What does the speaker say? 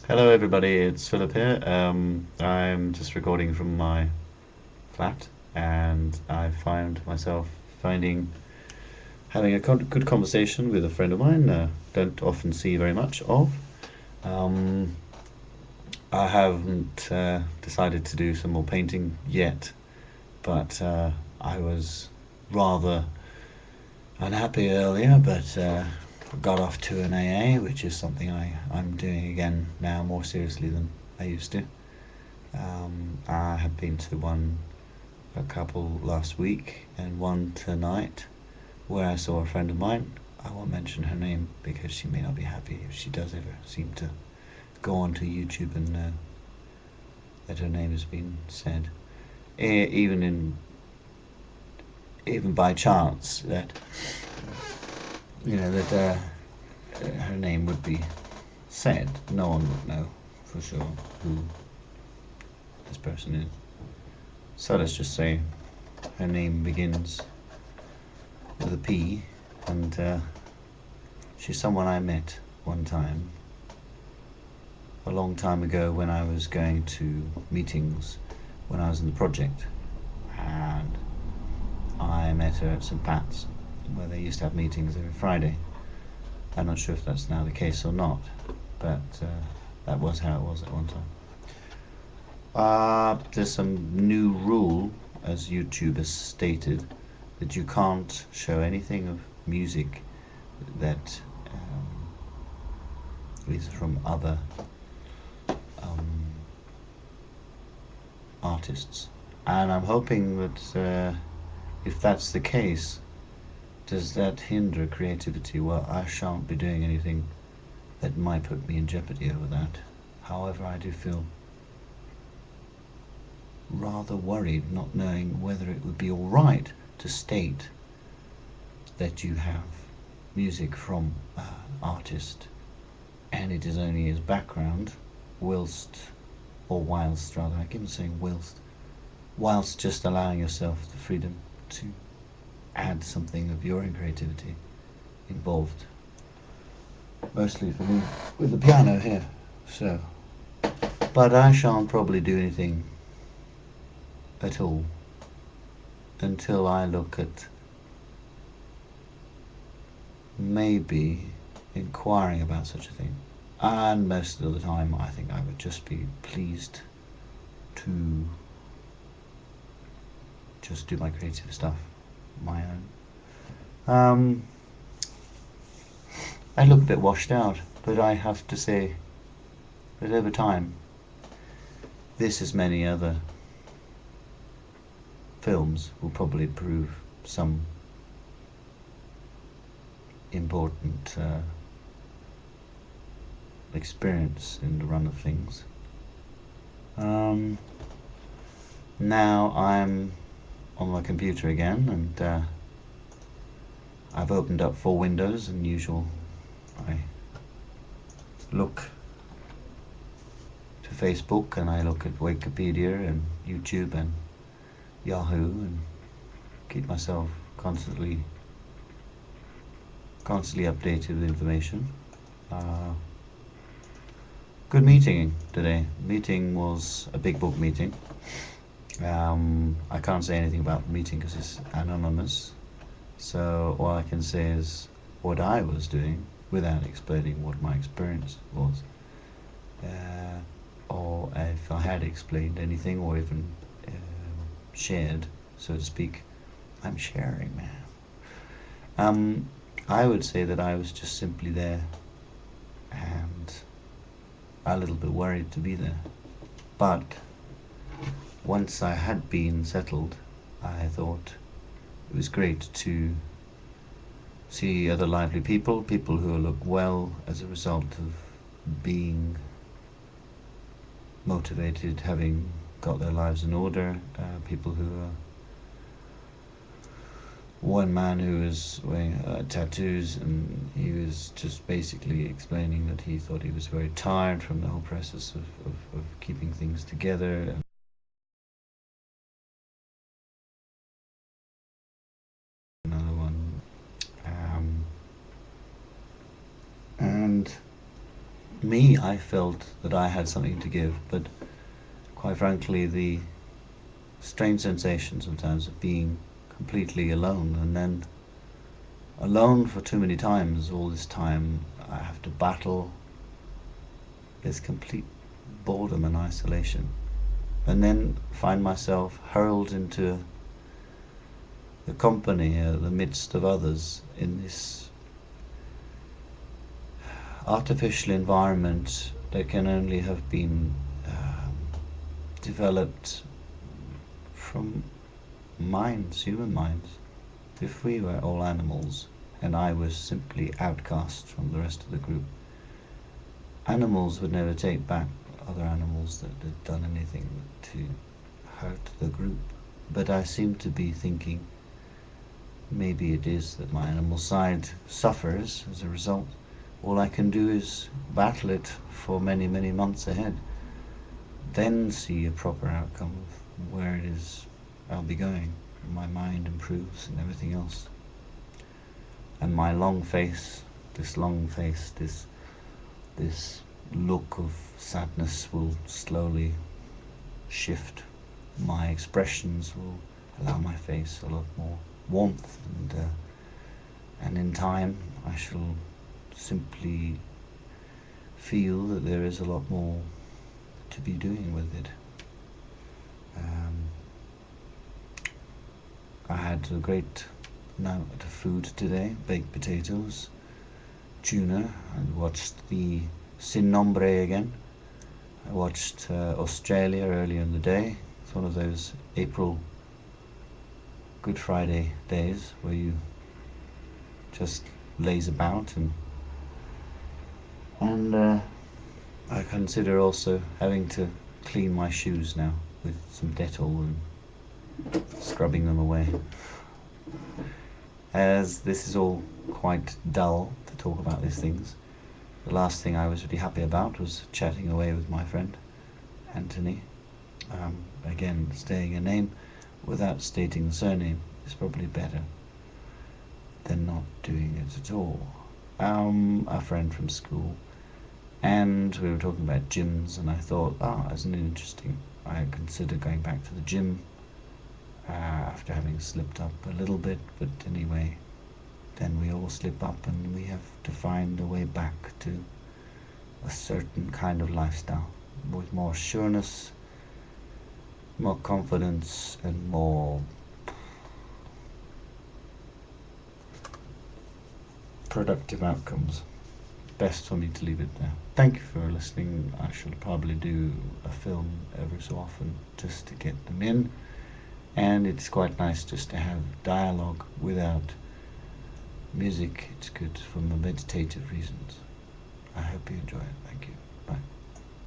Hello everybody, it's Philip here. I'm just recording from my flat, and I find myself finding having a good conversation with a friend of mine. Don't often see very much of. Um, I haven't decided to do some more painting yet, but I was rather unhappy earlier, but got off to an AA, which is something I'm doing again now more seriously than I used to. I have been to a couple last week and one tonight where I saw a friend of mine. I won't mention her name because she may not be happy if she does ever seem to go onto YouTube and that her name has been said. Even even by chance that that her name would be said, no one would know for sure who this person is. So let's just say her name begins with a P, and she's someone I met one time, a long time ago when I was going to meetings when I was in the project, and I met her at St. Pat's, where they used to have meetings every Friday. I'm not sure if that's now the case or not, but that was how it was at one time. There's some new rule, as YouTube has stated, that you can't show anything of music that is from other artists. And I'm hoping that if that's the case, does that hinder creativity? Well, I shan't be doing anything that might put me in jeopardy over that. However, I do feel rather worried, not knowing whether it would be all right to state that you have music from an artist and it is only his background, whilst rather, I keep saying whilst just allowing yourself the freedom to add something of your own creativity involved. Mostly for me with the piano here, so. But I shan't probably do anything at all until I look at maybe inquiring about such a thing. And most of the time, I think I would just be pleased to just do my creative stuff, my own. I look a bit washed out, but I have to say that over time, this, as many other films, will probably prove some important experience in the run of things. Now I'm on my computer again, and I've opened up 4 windows, and usual I look to Facebook, and I look at Wikipedia and YouTube and Yahoo, and keep myself constantly updated with information. Good meeting today. Meeting was a big book meeting. I can't say anything about the meeting because it's anonymous, so all I can say is what I was doing without explaining what my experience was, or if I had explained anything or even shared, so to speak. I'm sharing now. I would say that I was just simply there and a little bit worried to be there. But once I had been settled, I thought it was great to see other lively people who look well as a result of being motivated, having got their lives in order, people who are one man who was wearing tattoos, and he was just basically explaining that he thought he was very tired from the whole process of keeping things together. Another one, and me, I felt that I had something to give, but quite frankly, the strange sensation sometimes of being completely alone, and then alone for too many times, all this time, I have to battle this complete boredom and isolation, and then find myself hurled into the company, the midst of others, in this artificial environment that can only have been developed from minds, human minds. If we were all animals and I was simply outcast from the rest of the group, animals would never take back other animals that had done anything to hurt the group. But I seem to be thinking maybe it is that my animal side suffers as a result. All I can do is battle it for many, many months ahead, then see a proper outcome of where it is I'll be going. My mind improves and everything else. And my long face, this look of sadness will slowly shift. My expressions will allow my face a lot more warmth, and in time I shall simply feel that there is a lot more to be doing with it. I had a great amount of food today: baked potatoes, tuna. I watched the Sin Nombre again. I watched Australia earlier in the day. It's one of those April Good Friday days where you just laze about, and I consider also having to clean my shoes now with some Dettol and scrubbing them away. As this is all quite dull to talk about these things, the last thing I was really happy about was chatting away with my friend Anthony. Again, stating a name without stating the surname is probably better than not doing it at all. A friend from school, and we were talking about gyms, and I thought, isn't it interesting? I considered going back to the gym after having slipped up a little bit, but anyway, then we all slip up and we have to find a way back to a certain kind of lifestyle with more sureness, more confidence, and more productive outcomes. Best for me to leave it there. Thank you for listening. I shall probably do a film every so often just to get them in, and it's quite nice just to have dialogue without music. It's good for meditative reasons. I hope you enjoy it. Thank you. Bye.